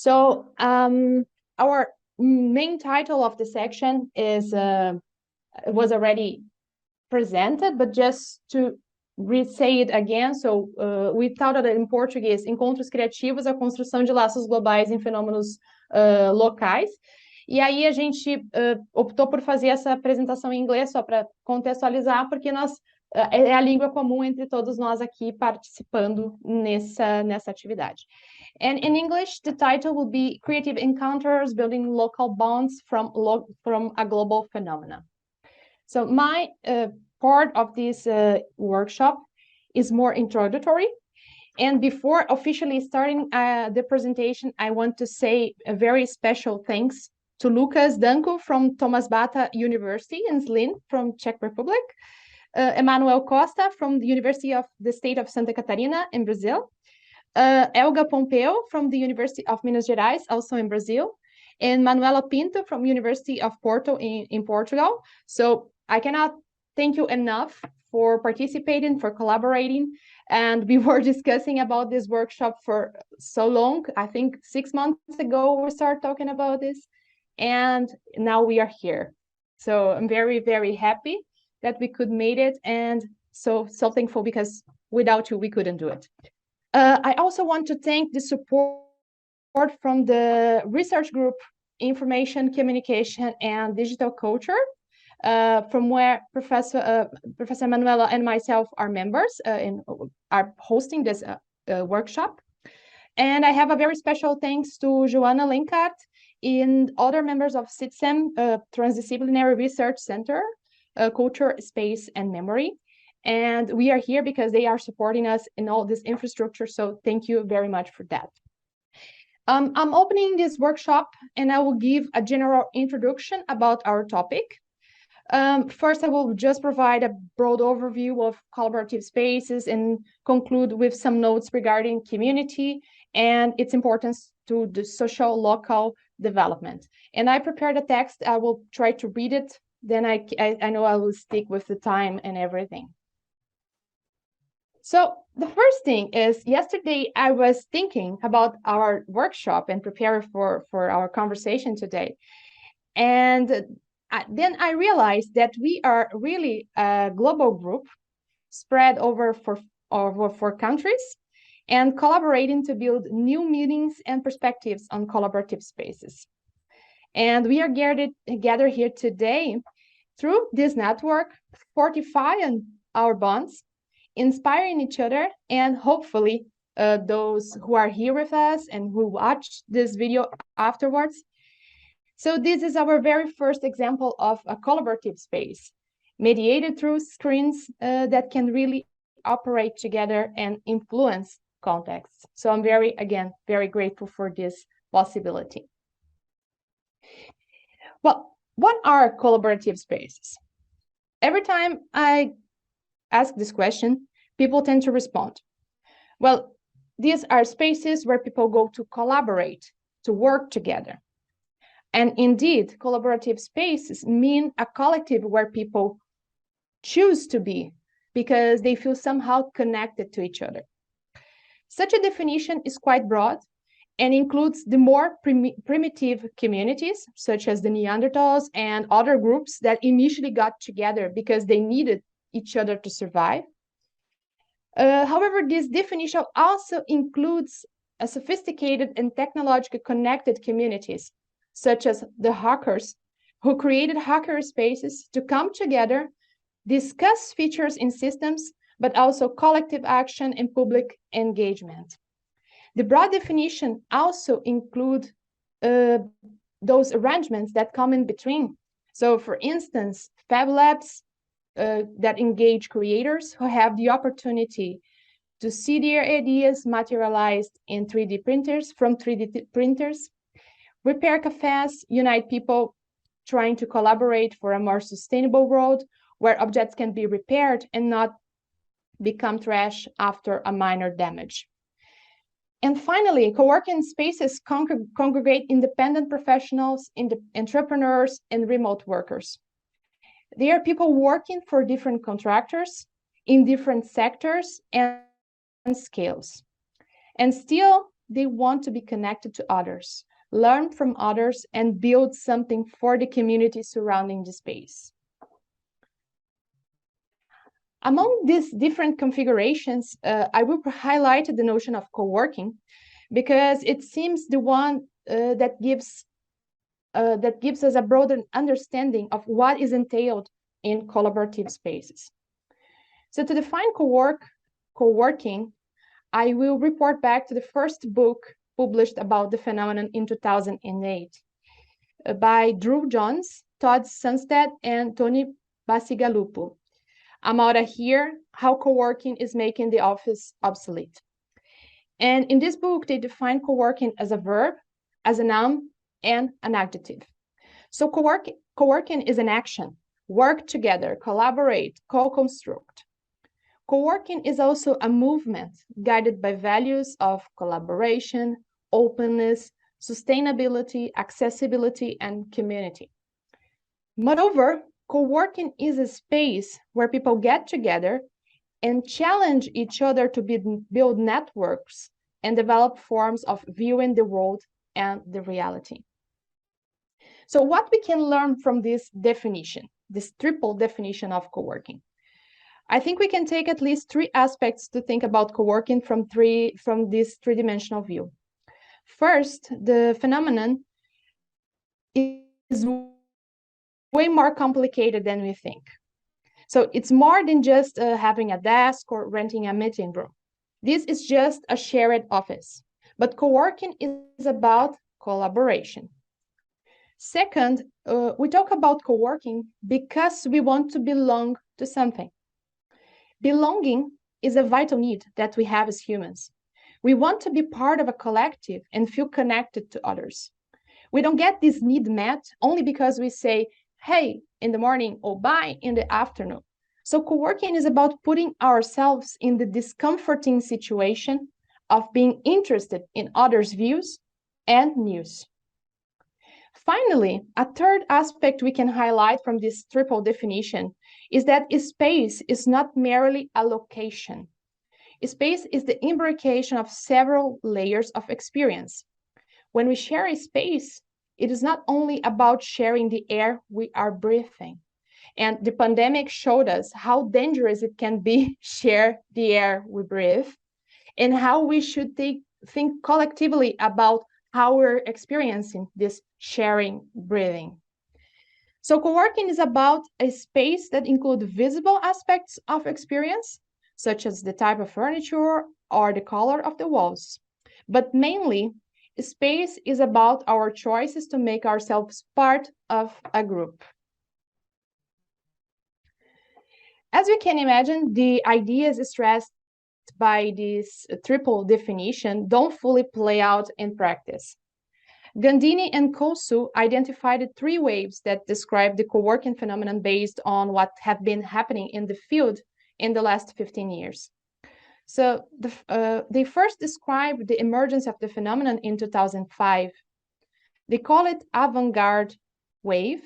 So our main title of the section is was already presented, but just to re-say it again. So we thought of it in Portuguese, Encontros Criativos, a construção de laços globais em fenômenos locais. E aí a gente optou por fazer essa apresentação em inglês, só para contextualizar, porque é a língua comum entre todos nós aqui participando nessa atividade. And in English, the title will be Creative Encounters, Building Local Bonds from a Global Phenomena. So my part of this workshop is more introductory. And before officially starting the presentation, I want to say a very special thanks to Lucas Danko from Thomas Bata University in Gislene from Czech Republic, Emanuel Costa from the University of the State of Santa Catarina in Brazil, Elga Pompeu from the University of Minas Gerais, also in Brazil, and Manuela Pinto from University of Porto in Portugal. So I cannot thank you enough for participating, for collaborating. And we were discussing about this workshop for so long. I think 6 months ago, we started talking about this. And now we are here. So I'm very, very happy that we could make it. And so thankful, because without you, we couldn't do it. I also want to thank the support from the research group, Information, Communication, and Digital Culture, from where Professor Manuela and myself are members and are hosting this workshop. And I have a very special thanks to Joanna Linkart and other members of CITCEM, Transdisciplinary Research Center, Culture, Space, and Memory. And we are here because they are supporting us in all this infrastructure. So thank you very much for that. I'm opening this workshop and I will give a general introduction about our topic. First, I will just provide a broad overview of collaborative spaces and conclude with some notes regarding community and its importance to the social local development. And I prepared a text. I will try to read it. Then I know I will stick with the time and everything. So the first thing is, yesterday I was thinking about our workshop and preparing for our conversation today. And then I realized that we are really a global group spread over four countries and collaborating to build new meanings and perspectives on collaborative spaces. And we are gathered here today through this network, fortifying our bonds, inspiring each other, and hopefully those who are here with us and who watch this video afterwards. So this is our very first example of a collaborative space, mediated through screens that can really operate together and influence contexts. So I'm very grateful for this possibility. Well, what are collaborative spaces? Every time I ask this question, people tend to respond. Well, these are spaces where people go to collaborate, to work together. And indeed, collaborative spaces mean a collective where people choose to be because they feel somehow connected to each other. Such a definition is quite broad and includes the more primitive communities, such as the Neanderthals and other groups that initially got together because they needed each other to survive. However, this definition also includes a sophisticated and technologically connected communities, such as the hackers, who created hacker spaces to come together, discuss features in systems, but also collective action and public engagement. The broad definition also includes those arrangements that come in between. So, for instance, Fab Labs that engage creators who have the opportunity to see their ideas materialized in 3D printers from 3D printers. Repair cafes unite people trying to collaborate for a more sustainable world where objects can be repaired and not become trash after a minor damage. And finally, co-working spaces congregate independent professionals, entrepreneurs, and remote workers. They are people working for different contractors in different sectors and scales. And still, they want to be connected to others, learn from others, and build something for the community surrounding the space. Among these different configurations, I will highlight the notion of co-working because it seems the one that gives us a broader understanding of what is entailed in collaborative spaces. So to define co-working, I will report back to the first book published about the phenomenon in 2008 by Drew Jones, Todd Sunstead, and Tony Bacigalupo. Amora here, How Co-working is Making the Office Obsolete. And in this book, they define co-working as a verb, as a noun, and an adjective. So co-working is an action, work together, collaborate, co-construct. Co-working is also a movement guided by values of collaboration, openness, sustainability, accessibility, and community. Moreover, co-working is a space where people get together and challenge each other to build networks and develop forms of viewing the world and the reality. So what we can learn from this definition, this triple definition of co-working? I think we can take at least three aspects to think about co-working from this three-dimensional view. First, the phenomenon is way more complicated than we think. So it's more than just having a desk or renting a meeting room. This is just a shared office. But co-working is about collaboration. Second, we talk about co-working because we want to belong to something. Belonging is a vital need that we have as humans. We want to be part of a collective and feel connected to others. We don't get this need met only because we say, hey, in the morning or bye in the afternoon. So co-working is about putting ourselves in the discomforting situation of being interested in others' views and news. Finally, a third aspect we can highlight from this triple definition is that space is not merely a location. Space is the imbrication of several layers of experience. When we share a space, it is not only about sharing the air we are breathing. And the pandemic showed us how dangerous it can be share the air we breathe, and how we should think collectively about how we're experiencing this sharing breathing. So co-working is about a space that includes visible aspects of experience, such as the type of furniture or the color of the walls. But mainly, space is about our choices to make ourselves part of a group. As we can imagine, the ideas stressed by this triple definition don't fully play out in practice. Gandini and Kosu identified three waves that describe the co-working phenomenon based on what have been happening in the field in the last 15 years. So they first described the emergence of the phenomenon in 2005. They call it avant-garde wave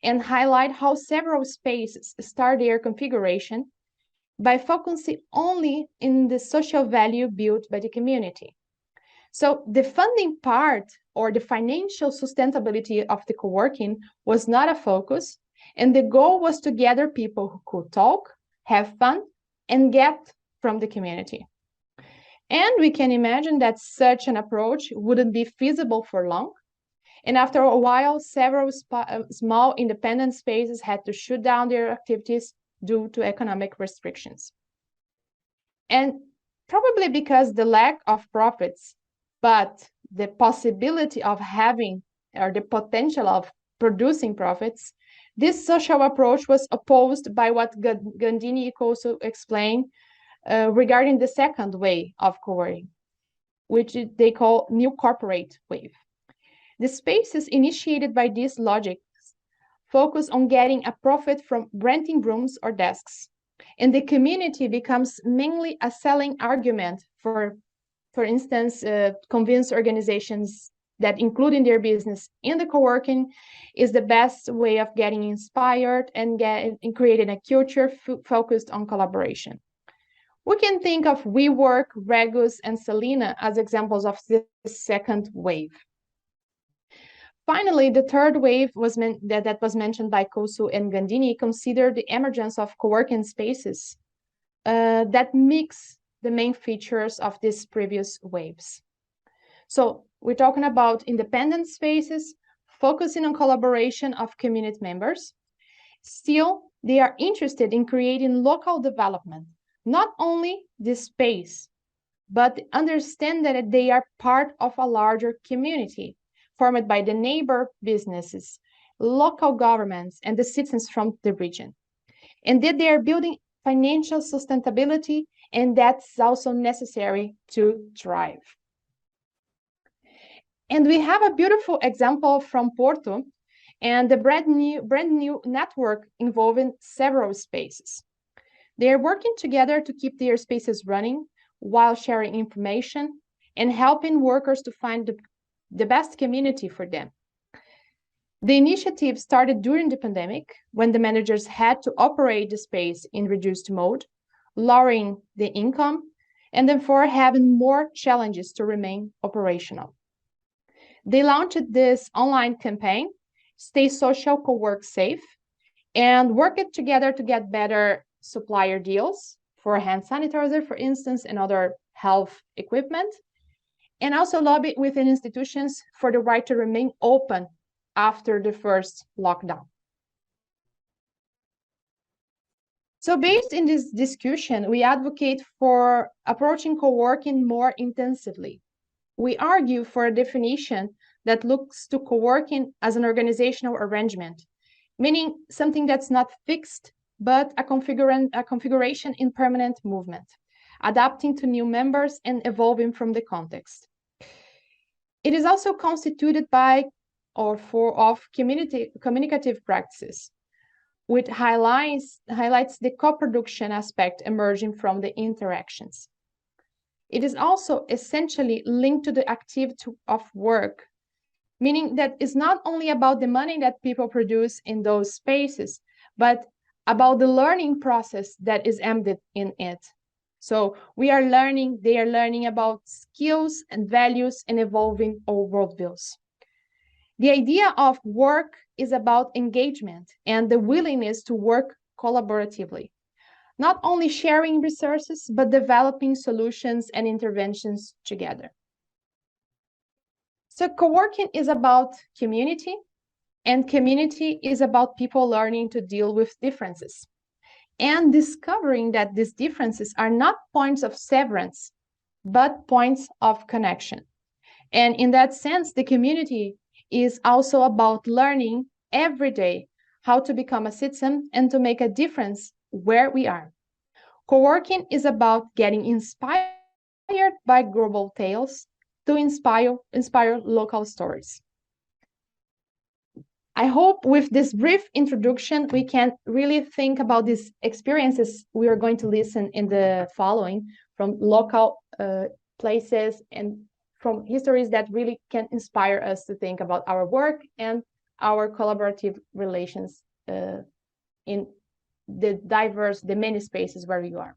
and highlight how several spaces start their configuration by focusing only in the social value built by the community. So the funding part or the financial sustainability of the co-working was not a focus, and the goal was to gather people who could talk, have fun, and get from the community. And we can imagine that such an approach wouldn't be feasible for long. And after a while, several small independent spaces had to shut down their activities due to economic restrictions. And probably because the lack of profits, but the possibility of having or the potential of producing profits, this social approach was opposed by what Gandini also explained regarding the second way of co-working, which they call new corporate wave. The spaces initiated by these logics focus on getting a profit from renting rooms or desks, and the community becomes mainly a selling argument for instance, convince organizations that including their business in the co-working is the best way of getting inspired and creating a culture focused on collaboration. We can think of WeWork, Regus, and Selena as examples of this second wave. Finally, the third wave that was mentioned by Kosu and Gandini considered the emergence of co-working spaces that mix the main features of these previous waves. So we're talking about independent spaces, focusing on collaboration of community members. Still, they are interested in creating local development, not only the space, but understand that they are part of a larger community formed by the neighbor businesses, local governments, and the citizens from the region. And that they are building financial sustainability, and that's also necessary to thrive. And we have a beautiful example from Porto, and the brand new network involving several spaces. They are working together to keep their spaces running while sharing information and helping workers to find the best community for them. The initiative started during the pandemic, when the managers had to operate the space in reduced mode, lowering the income, and therefore having more challenges to remain operational. They launched this online campaign, Stay Social, Co-work Safe, and worked together to get better supplier deals for hand sanitizer, for instance, and other health equipment, and also lobbied within institutions for the right to remain open after the first lockdown. So based in this discussion, we advocate for approaching co-working more intensively. We argue for a definition that looks to co-working as an organizational arrangement, meaning something that's not fixed, but a configuration in permanent movement, adapting to new members and evolving from the context. It is also constituted by of communicative practices, which highlights the co-production aspect emerging from the interactions. It is also essentially linked to the activity of work, meaning that it's not only about the money that people produce in those spaces, but about the learning process that is embedded in it. So they are learning about skills and values and evolving our worldviews. The idea of work is about engagement and the willingness to work collaboratively, not only sharing resources, but developing solutions and interventions together. So co-working is about community, and community is about people learning to deal with differences and discovering that these differences are not points of severance, but points of connection. And in that sense, the community is also about learning every day how to become a citizen and to make a difference where we are. Co-working is about getting inspired by global tales to inspire local stories. I hope with this brief introduction, we can really think about these experiences we are going to listen in the following from local places and from histories that really can inspire us to think about our work and our collaborative relations in the many spaces where you are.